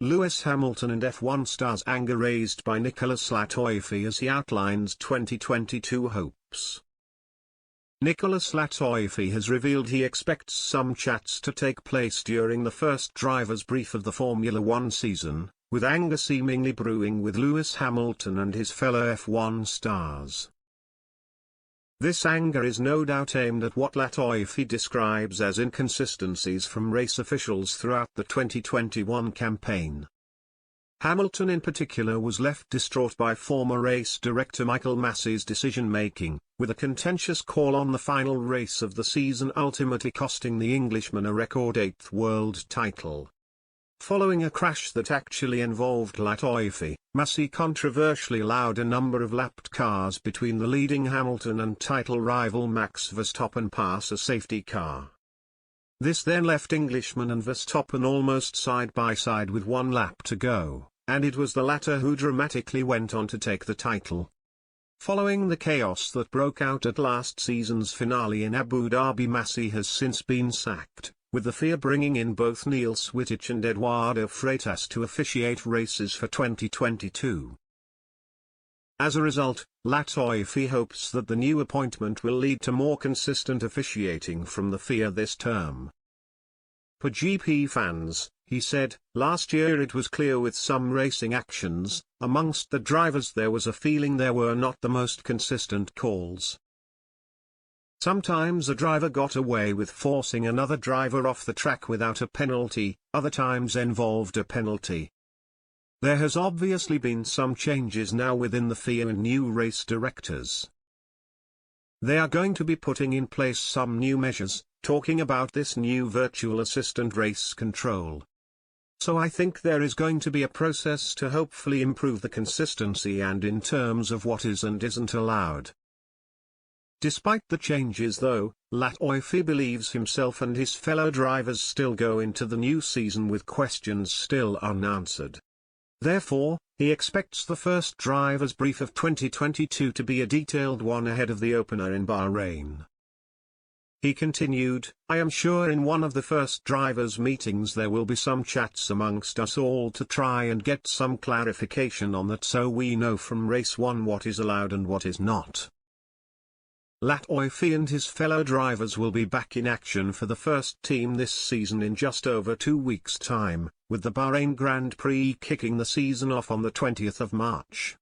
Lewis Hamilton and F1 stars anger raised by Nicholas Latifi as he outlines 2022 hopes. Nicholas Latifi has revealed he expects some chats to take place during the first driver's brief of the Formula One season, with anger seemingly brewing with Lewis Hamilton and his fellow F1 stars. This anger is no doubt aimed at what Latifi describes as inconsistencies from race officials throughout the 2021 campaign. Hamilton in particular was left distraught by former race director Michael Massey's decision-making, with a contentious call on the final race of the season ultimately costing the Englishman a record 8th world title. Following a crash that actually involved Latifi, Massey controversially allowed a number of lapped cars between the leading Hamilton and title rival Max Verstappen pass a safety car. This then left Englishman and Verstappen almost side by side with one lap to go, and it was the latter who dramatically went on to take the title. Following the chaos that broke out at last season's finale in Abu Dhabi, Massey has since been sacked, with the FIA bringing in both Neil Swittich and Eduardo Freitas to officiate races for 2022. As a result, Latifi hopes that the new appointment will lead to more consistent officiating from the FIA this term. For GP fans, he said, last year it was clear with some racing actions, amongst the drivers there was a feeling there were not the most consistent calls. Sometimes a driver got away with forcing another driver off the track without a penalty, other times involved a penalty. There has obviously been some changes now within the FIA and new race directors. They are going to be putting in place some new measures, talking about this new virtual assistant race control. So I think there is going to be a process to hopefully improve the consistency and in terms of what is and isn't allowed. Despite the changes though, Latifi believes himself and his fellow drivers still go into the new season with questions still unanswered. Therefore, he expects the first driver's brief of 2022 to be a detailed one ahead of the opener in Bahrain. He continued, I am sure in one of the first drivers' meetings there will be some chats amongst us all to try and get some clarification on that so we know from race 1 what is allowed and what is not. Latifi and his fellow drivers will be back in action for the first team this season in just over 2 weeks' time, with the Bahrain Grand Prix kicking the season off on the 20th of March.